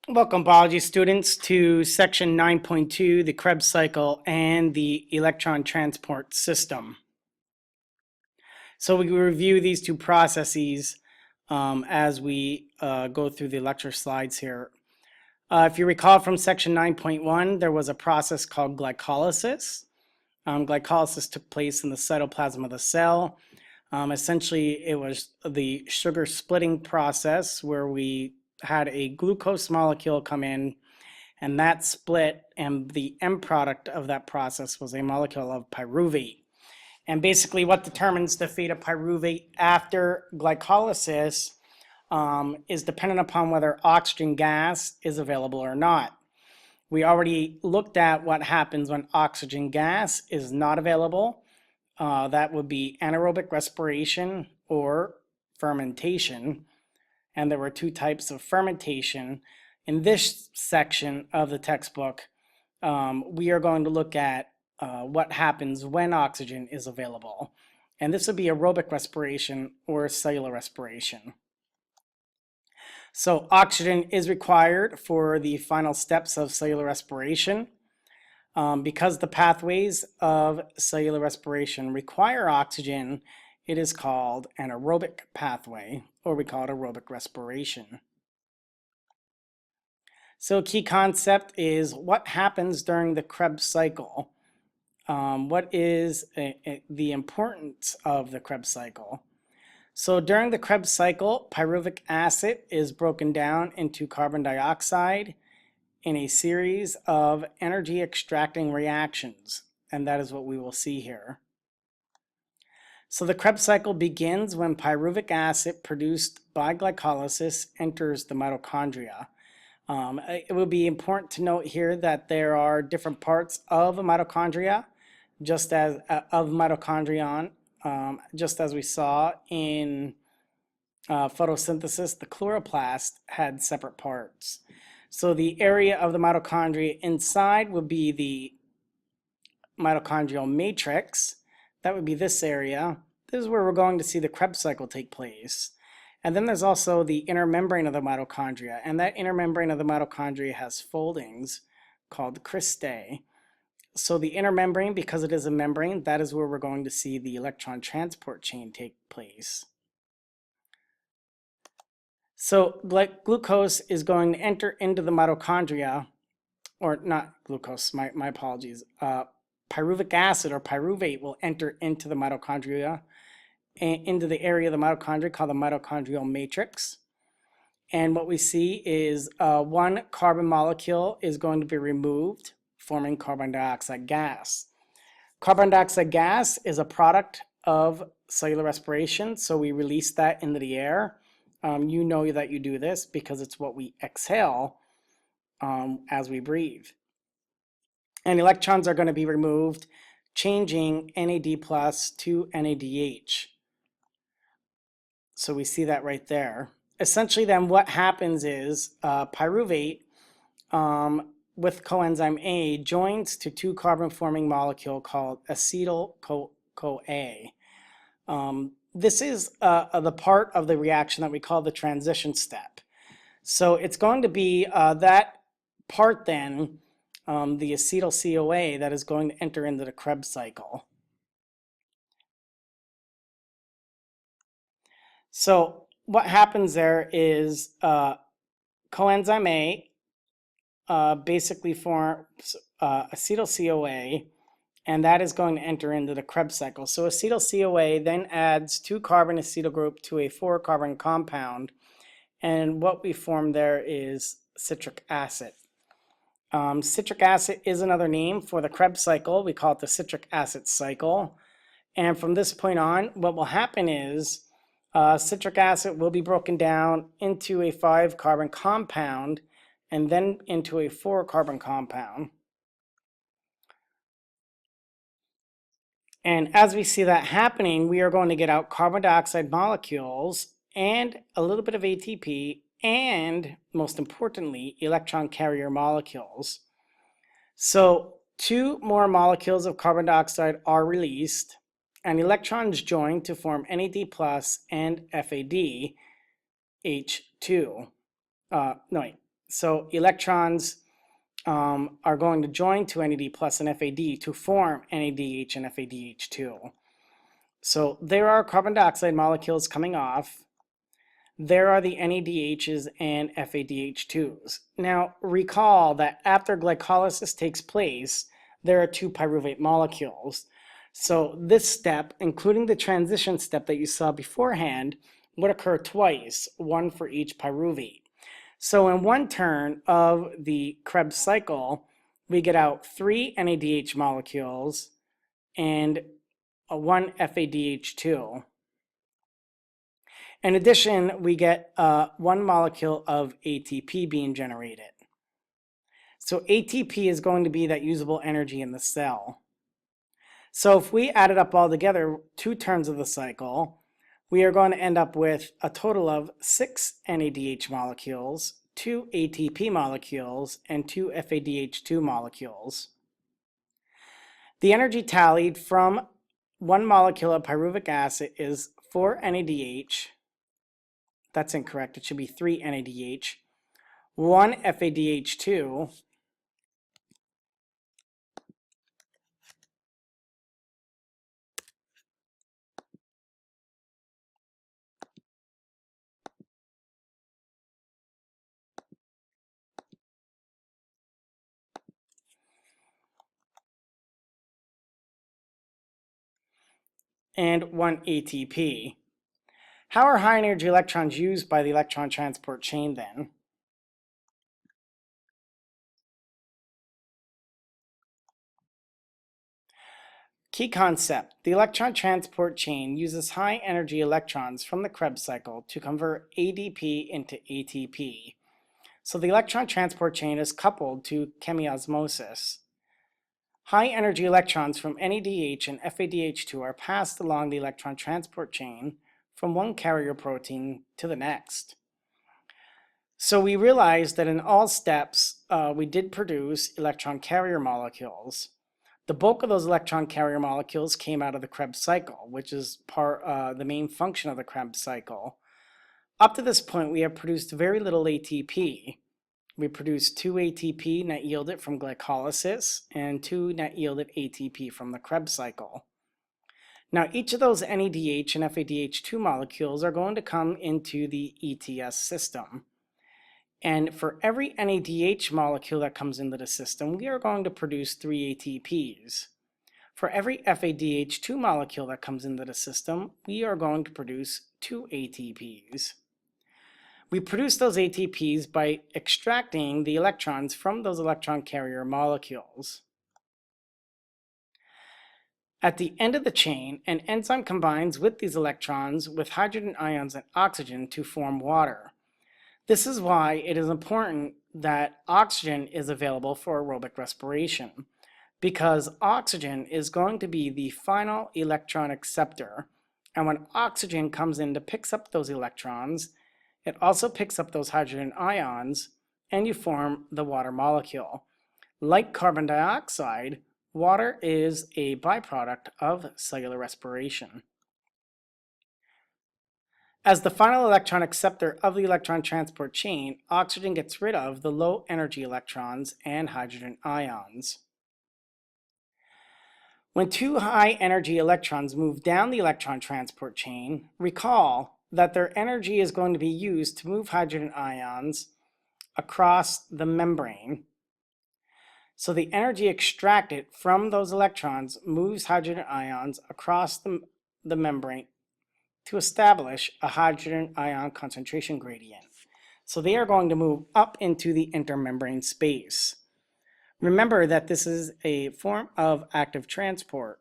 Welcome, biology students, to section 9.2, the Krebs cycle and the electron transport system. So we review these two processes as we go through the lecture slides here. If you recall from section 9.1, there was a process called glycolysis. Glycolysis took place in the cytoplasm of the cell. Essentially, it was the sugar splitting process where we had a glucose molecule come in, and that split, and the end product of that process was a molecule of pyruvate. And basically what determines the fate of pyruvate after glycolysis is dependent upon whether oxygen gas is available or not. We already looked at what happens when oxygen gas is not available. That would be anaerobic respiration or fermentation. And there were two types of fermentation. In this section of the textbook, we are going to look at what happens when oxygen is available. And this would be aerobic respiration or cellular respiration. So oxygen is required for the final steps of cellular respiration. Because the pathways of cellular respiration require oxygen, it is called an aerobic pathway, or we call it aerobic respiration. So a key concept is what happens during the Krebs cycle. What is the importance of the Krebs cycle? So during the Krebs cycle, pyruvic acid is broken down into carbon dioxide in a series of energy extracting reactions, and that is what we will see here. So the Krebs cycle begins when pyruvic acid produced by glycolysis enters the mitochondria. It would be important to note here that there are different parts of a mitochondria, just as of mitochondrion, just as we saw in photosynthesis, the chloroplast had separate parts. So the area of the mitochondria inside would be the mitochondrial matrix. That would be this area. This is where we're going to see the Krebs cycle take place. And then there's also the inner membrane of the mitochondria, and that inner membrane of the mitochondria has foldings called cristae. So the inner membrane, because it is a membrane, that is where we're going to see the electron transport chain take place. So glucose is going to enter into the mitochondria, or not glucose, my apologies. Pyruvic acid or pyruvate will enter into the mitochondria, into the area of the mitochondria called the mitochondrial matrix. And what we see is one carbon molecule is going to be removed, forming carbon dioxide gas. Carbon dioxide gas is a product of cellular respiration, so we release that into the air. You know that you do this because it's what we exhale as we breathe. And electrons are going to be removed, changing NAD plus to NADH. So we see that right there. Essentially then what happens is pyruvate with coenzyme A joins to two carbon forming molecule called acetyl-CoA. This is the part of the reaction that we call the transition step. So it's going to be that part then, the acetyl-CoA, that is going to enter into the Krebs cycle. So what happens there is coenzyme A basically forms acetyl-CoA, and that is going to enter into the Krebs cycle. So acetyl-CoA then adds 2-carbon acetyl group to a 4-carbon compound, and what we form there is citric acid. Citric acid is another name for the Krebs cycle. We call it the citric acid cycle. And from this point on, what will happen is citric acid will be broken down into a 5-carbon compound and then into a 4-carbon compound. And as we see that happening, we are going to get out carbon dioxide molecules and a little bit of ATP and, most importantly, electron carrier molecules. So 2 more molecules of carbon dioxide are released, and electrons join to form NAD plus and FAD, H2. So electrons are going to join to NAD plus and FAD to form NADH and FADH2. So there are carbon dioxide molecules coming off. There are the NADHs and FADH2s. Now recall that after glycolysis takes place, there are two pyruvate molecules. So this step, including the transition step that you saw beforehand, would occur twice, one for each pyruvate. So in one turn of the Krebs cycle, we get out 3 NADH molecules and one FADH2. In addition, we get one molecule of ATP being generated. So ATP is going to be that usable energy in the cell. So if we add it up all together, 2 turns of the cycle, we are going to end up with a total of 6 NADH molecules, 2 ATP molecules, and 2 FADH2 molecules. The energy tallied from 1 molecule of pyruvic acid is 4 NADH. That's incorrect. It should be 3 NADH, 1 FADH2, and 1 ATP. How are high energy electrons used by the electron transport chain then? Key concept: the electron transport chain uses high energy electrons from the Krebs cycle to convert ADP into ATP. So the electron transport chain is coupled to chemiosmosis. High energy electrons from NADH and FADH2 are passed along the electron transport chain from one carrier protein to the next. So we realized that in all steps, we did produce electron carrier molecules. The bulk of those electron carrier molecules came out of the Krebs cycle, which is the main function of the Krebs cycle. Up to this point, we have produced very little ATP. We produced 2 ATP net yielded from glycolysis and 2 net yielded ATP from the Krebs cycle. Now, each of those NADH and FADH2 molecules are going to come into the ETS system. And for every NADH molecule that comes into the system, we are going to produce 3 ATPs. For every FADH2 molecule that comes into the system, we are going to produce 2 ATPs. We produce those ATPs by extracting the electrons from those electron carrier molecules. At the end of the chain, an enzyme combines with these electrons with hydrogen ions and oxygen to form water. This is why it is important that oxygen is available for aerobic respiration, because oxygen is going to be the final electron acceptor. And when oxygen comes in to pick up those electrons, it also picks up those hydrogen ions, and you form the water molecule. Like carbon dioxide, water is a byproduct of cellular respiration. As the final electron acceptor of the electron transport chain, oxygen gets rid of the low energy electrons and hydrogen ions. When 2 high energy electrons move down the electron transport chain, recall that their energy is going to be used to move hydrogen ions across the membrane. So the energy extracted from those electrons moves hydrogen ions across the membrane to establish a hydrogen ion concentration gradient. So they are going to move up into the intermembrane space. Remember that this is a form of active transport.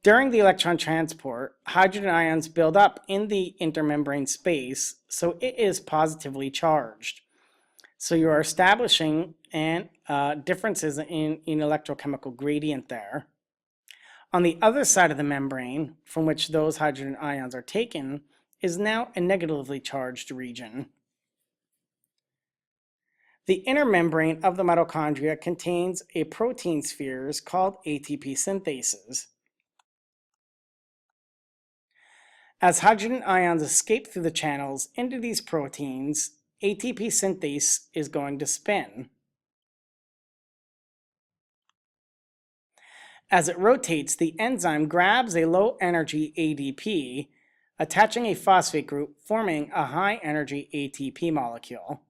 During the electron transport, hydrogen ions build up in the intermembrane space, so it is positively charged. So you are establishing differences in electrochemical gradient there. On the other side of the membrane, from which those hydrogen ions are taken, is now a negatively charged region. The inner membrane of the mitochondria contains a protein spheres called ATP synthases. As hydrogen ions escape through the channels into these proteins, ATP synthase is going to spin. As it rotates, the enzyme grabs a low-energy ADP, attaching a phosphate group, forming a high-energy ATP molecule.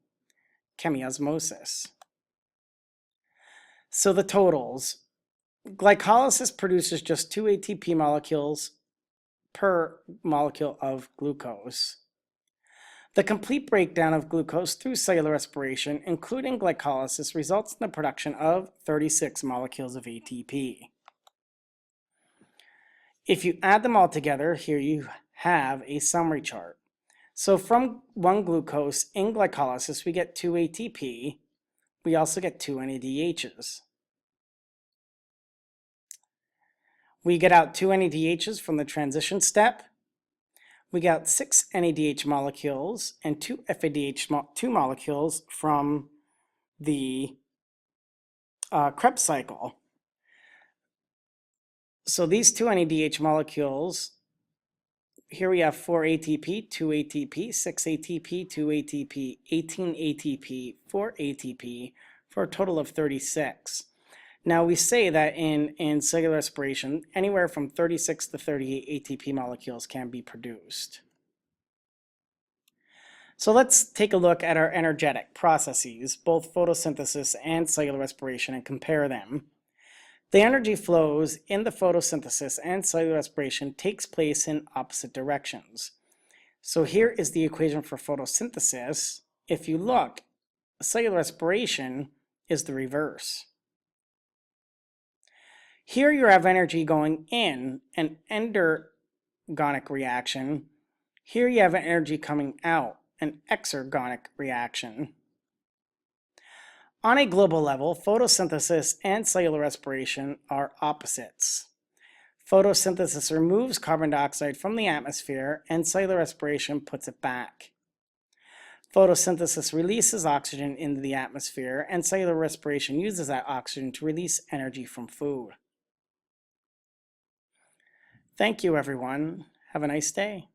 Chemiosmosis. So the totals. Glycolysis produces just 2 ATP molecules per molecule of glucose. The complete breakdown of glucose through cellular respiration, including glycolysis, results in the production of 36 molecules of ATP. If you add them all together, here you have a summary chart. So from 1 glucose in glycolysis, we get 2 ATP. We also get 2 NADHs. We get out 2 NADHs from the transition step. We got 6 NADH molecules and 2 FADH2 molecules from the Krebs cycle. So these 2 NADH molecules, here we have 4 ATP, 2 ATP, 6 ATP, 2 ATP, 18 ATP, 4 ATP, for a total of 36. Now we say that in cellular respiration, anywhere from 36 to 38 ATP molecules can be produced. So let's take a look at our energetic processes, both photosynthesis and cellular respiration, and compare them. The energy flows in the photosynthesis and cellular respiration takes place in opposite directions. So here is the equation for photosynthesis. If you look, cellular respiration is the reverse. Here you have energy going in, an endergonic reaction. Here you have energy coming out, an exergonic reaction. On a global level, photosynthesis and cellular respiration are opposites. Photosynthesis removes carbon dioxide from the atmosphere, and cellular respiration puts it back. Photosynthesis releases oxygen into the atmosphere, and cellular respiration uses that oxygen to release energy from food. Thank you, everyone. Have a nice day.